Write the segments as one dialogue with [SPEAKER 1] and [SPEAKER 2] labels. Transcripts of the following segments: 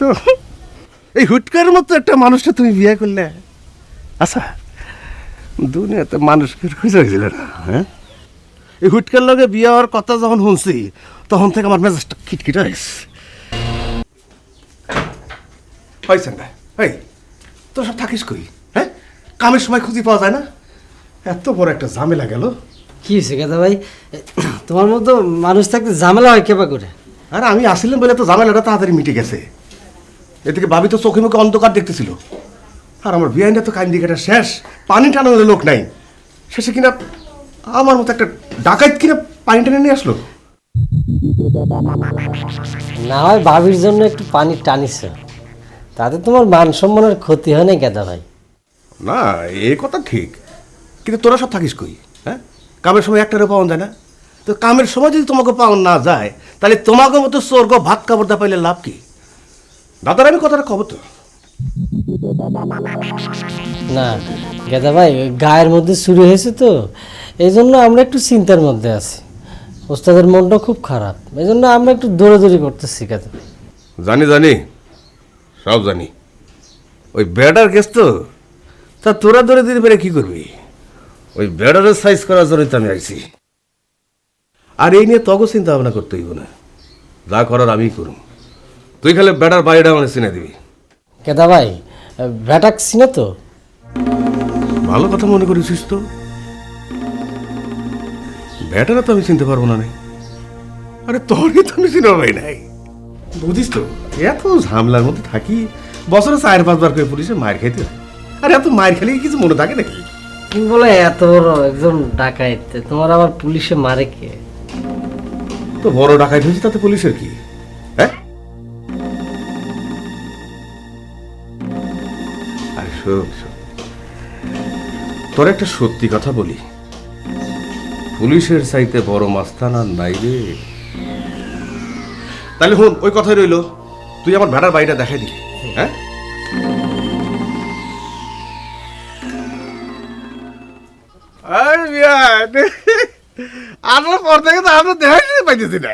[SPEAKER 1] করছো? এই হুটকার মতো একটা মানুষটা তুমি বিয়ে করলে? আচ্ছা, দুনিয়াতে মানুষকে খুঁজে হয়েছিল না, হ্যাঁ? এই হুটকার লগে বিয়ে হওয়ার কথা যখন শুনছি তখন থেকে আমার মেজাজটা খিটখিট হয়েছে। হয়েছে না? এই তোর সব থাকিস কই? হ্যাঁ, কামের সময় খুঁজে পাওয়া যায় না? এত বড় একটা ঝামেলা গেল।
[SPEAKER 2] কি হয়েছে গেদা ভাই? তোমার মতো মানুষ থাকতে ঝামেলা হয় কেবা করে?
[SPEAKER 1] আর আমি আসিলাম বলে তো ঝামেলাটা তাড়াতাড়ি মিটে গেছে। এদিকে ভাবি তো চোখে মুখে অন্ধকার দেখতেছিল, আর আমার বিয়াইনটা তো কাইন দিকেটা শেষ, পানি টানানোর লোক নাই। শেষে কিনা আমার মতো একটা ডাকাইত কিনা পানি টেনে নিয়ে আসলো।
[SPEAKER 2] না হয় ভাবির জন্য একটু পানি টানিস, তাতে তোমার মান সম্মানের ক্ষতি হয় না গেদা ভাই।
[SPEAKER 1] না, এ কথা ঠিক, কিন্তু তোরা সব থাকিস কই? হ্যাঁ, কামের সময় একটারও পাওয়া যায় না? তো কামের সময় যদি তোমাকে পাওয়া না যায়, তাহলে তোমাকে মতো স্বর্গ ভাত কাপড় দা পাইলে লাভ কি? দাদার আমি কথাটা কব তো।
[SPEAKER 2] না গেদা ভাই, ওই গায়ের মধ্যে চুরি হয়েছে তো, এই জন্য আমরা একটু চিন্তার মধ্যে আছি। ওস্তাদের মনটা খুব খারাপ, এই জন্য আমরা একটু দৌড়াদৌড়ি করতেছি গেদা।
[SPEAKER 1] জানি জানি, সব জানি। ওই ব্যাটার কেস তো, তা তোরা ধরে দিতে পেরে কি করবি? ওই ব্যাটারের সাইজ করার জন্যই তো আমি আইছি। আর এই নিয়ে তগো চিন্তা ভাবনা করতে হইব না, যা করার আমিই করুম। তুই খালি ব্যাটার বাড়িটা মানে চিনে দিবি।
[SPEAKER 2] গেদা ভাই, ব্যাটাক চিনে তো?
[SPEAKER 1] ভালো কথা মনে করেছিস তো। ব্যাটারা তো আমি চিনতে পারবো না নাই। আরে তোরই তো আমি চিনতে পাই নাই। বুঝিস তো, এত ঝামেলার মধ্যে থাকি, বছরে 4-5 বার করে পুলিশে মায়ের খাইতে হয়। আর এত মায়ের খেলে কিছু মনে থাকে নাকি?
[SPEAKER 2] তুমি বলে এত বড় একজন ডাকাইত, তোমার আবার পুলিশে মারে কে?
[SPEAKER 1] তো বড় ডাকাইত হয়েছে, তাতে পুলিশের কি? হ্যাঁ, আরে শোন শোন, তোর একটা সত্যি কথা বলি, পুলিশের চাইতে বড় মাস্তান আর নাই রে। তাহলে হন, ওই কথাই রইল, তুই আমার ভেড়ার বাড়িটা দেখাই দিবি। হ্যাঁ, আমরা পর থেকে তো আমরা দেখাই পাইতেছি না।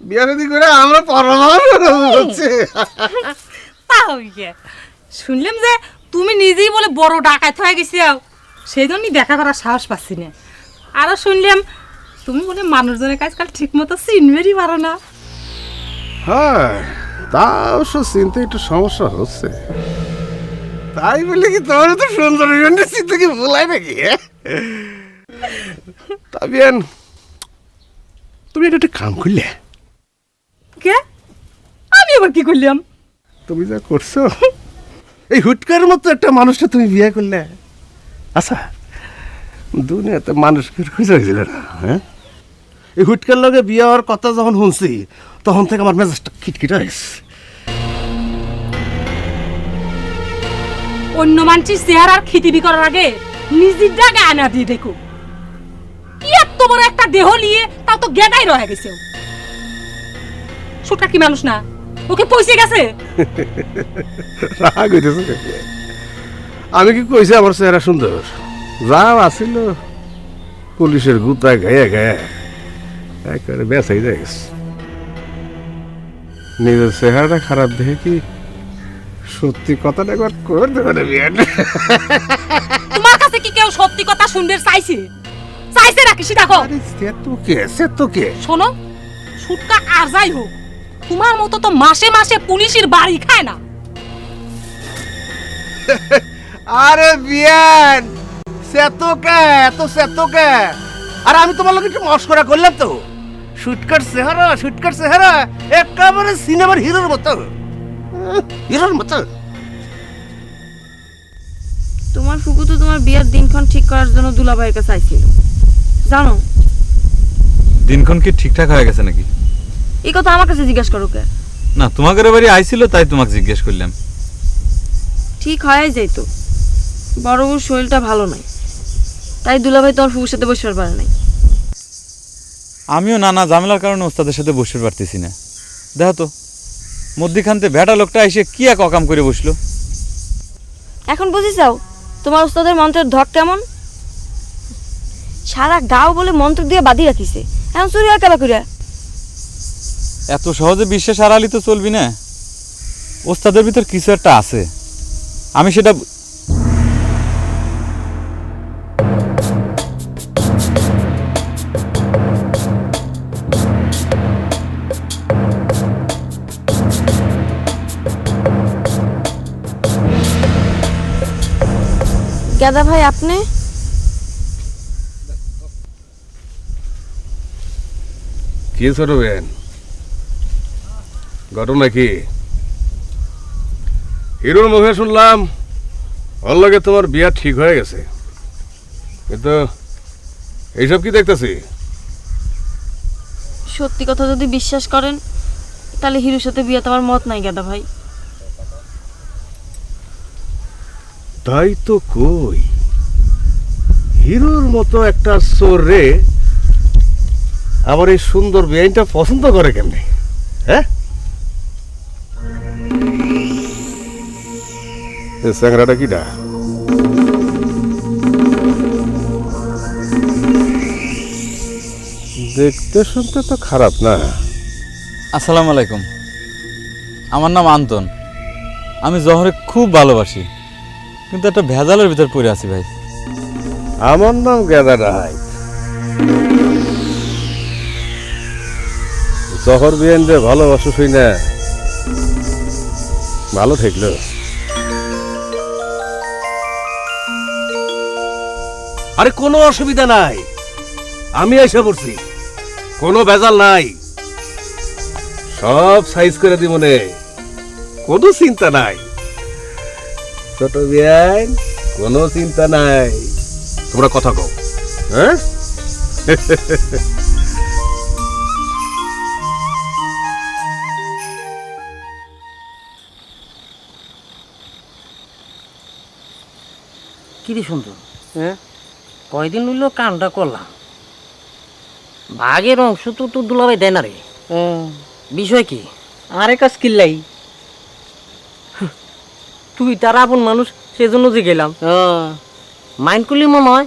[SPEAKER 1] বিয়া যদি করে আমরা হচ্ছে।
[SPEAKER 3] শুনলাম যে তুমি নিজেই বলে বড় ডাকাত হয়ে গেছি, সেই জন্যই দেখা করার সাহস পাচ্ছি না। আরো শুনলাম তুমি বলে মানুষজনের কাজকাল ঠিক মতো চিনবেরই পারো না।
[SPEAKER 1] হ্যাঁ, তা অবশ্য চিনতে একটু সমস্যা হচ্ছে। তাই বলে কি তোমার তো সুন্দর চিন্তা কি ভুলাই নাকি? তাবিয়ান, তুমি এটা একটা কাম করলে।
[SPEAKER 3] কে? আমি আবার কি করলাম?
[SPEAKER 1] তুমি যা করছো, এই হুটকার মতো একটা মানুষটা তুমি বিয়ে করলে। আচ্ছা, দুনিয়াতে মানুষকে খুঁজে হয়েছিল না? হ্যাঁ, এই হুটকার লগে বিয়ে হওয়ার কথা যখন শুনছি তখন থেকে আমার মেজাজটা খিটখিট হয়েছে।
[SPEAKER 3] অন্য মানুষের চেহারার খিতিবি করার আগে নিজের জায়গা আনা দিয়ে দেখো। কি এত বড় একটা দেহ নিয়ে, তাও তো গেদাই রয়ে গেছে। ছোটকা কি মানুষ না? ওকে পয়সে গেছে।
[SPEAKER 1] রাগ হইতেছে নাকি? আমি কি কইছি আমার চেহারা সুন্দর? যা আসিল পুলিশের গুতায় গায়ে গায়ে একেবারে বেসাই যায় গেছে। নিজের চেহারাটা খারাপ দেখে কি সত্যি কথাটা একবার করে দেবে না বিয়ে?
[SPEAKER 3] তোমার কাছে কি কেউ সত্যি কথা শুনবে চাইছে? চাইছে নাকি সেটা কও।
[SPEAKER 1] সে তো কে?
[SPEAKER 3] শোনো, সুটকা আর যাই হোক, তোমার মতো তো মাসে মাসে পুলিশের বাড়ি খায় না।
[SPEAKER 1] আরে বিয়ান, সেতোকে এত সেতোকে, আর আমি তোমার লোক একটু মস্করা করলাম তো। শুটকার চেহারা একেবারে সিনেমার হিরোর মতো, হিরোর মতো।
[SPEAKER 4] তোমার ফুকু তো তোমার বিয়ের দিনক্ষণ ঠিক করার জন্য দুলাভাইয়ের কাছে আইছিল, জানো?
[SPEAKER 5] দিনক্ষণ কি ঠিকঠাক হয়ে গেছে নাকি?
[SPEAKER 4] এই কথা আমার কাছে জিজ্ঞেস করো কে?
[SPEAKER 5] না, তোমাদের বাড়ি আইছিল তাই তোমাকে জিজ্ঞেস করলাম।
[SPEAKER 4] ঠিক হয়ে যাইতো, বড় বউর শরীরটা ভালো নাই, তাই দুলাভাই তোমার ফুকুর সাথে বসবার পারে নাই।
[SPEAKER 5] আমিও নানা ঝামেলার কারণে ওস্তাদের সাথে বসতে পারতেছি না। দেখো তো, মধ্যিখানতে ভেটা লোকটা এসে কি এক অকাম করে বসলো।
[SPEAKER 4] এখন বুঝি চাও তোমার ওস্তাদের মন্ত্রের ধক কেমন? সারা গাঁও বলে মন্ত্র দিয়ে বাঁধি রাখিছে, এখন চুরি হয় কেবা করিয়া।
[SPEAKER 5] এত সহজে বিশ্বাস হারালি তো চলবি না। ওস্তাদের ভিতর কিছু একটা আছে, আমি সেটা
[SPEAKER 4] গেদা ভাই আপনি?
[SPEAKER 1] কি ছোট বেন, ঘটনা কি? হিরোর মুখে শুনলাম ওর লগে তোমার বিয়া ঠিক হয়ে গেছে, কিন্তু এইসব কি দেখতেছি?
[SPEAKER 4] সত্যি কথা যদি বিশ্বাস করেন তাহলে হিরোর সাথে বিয়েতে আমার মত নাই গেদা ভাই।
[SPEAKER 1] তাই তো কই, হিরোর মতো একটা চোর রে আবার এই সুন্দর বেআইনটা পছন্দ করে কেমনে? হ্যাঁ, স্যাংরাটা কিটা? দেখতে শুনতে তো খারাপ না।
[SPEAKER 5] আসসালামু আলাইকুম, আমার নাম আন্তন। আমি জহরে খুব ভালোবাসি, কিন্তু একটা ভেজালের ভিতর পড়ে আছি ভাই।
[SPEAKER 1] আমার নাম গেদা রায়। জহর বিয়ান রে ভালোবাসো শুই না, ভালো থাকলো। আরে কোনো অসুবিধা নাই, আমি এসে পড়ছি, কোনো ভেজাল নাই, সব সাইজ করে দিব নে, কোনো চিন্তা নাই ছোট বিয়ান, কোনো চিন্তা নাই। তোমরা কথা কও, হ্যাঁ?
[SPEAKER 2] কি রে সুন্দর, হ্যাঁ কয়দিন হইলো কামটা করলাম, ভাগের অংশ তো তোর দুলাভাই দেয় না রে। বিষয় কি? আরে কাজ কিল্লাই, তুই তার আপন মানুষ, সেজন্য যে গেলাম। মাইন্ড করলি মনে হয়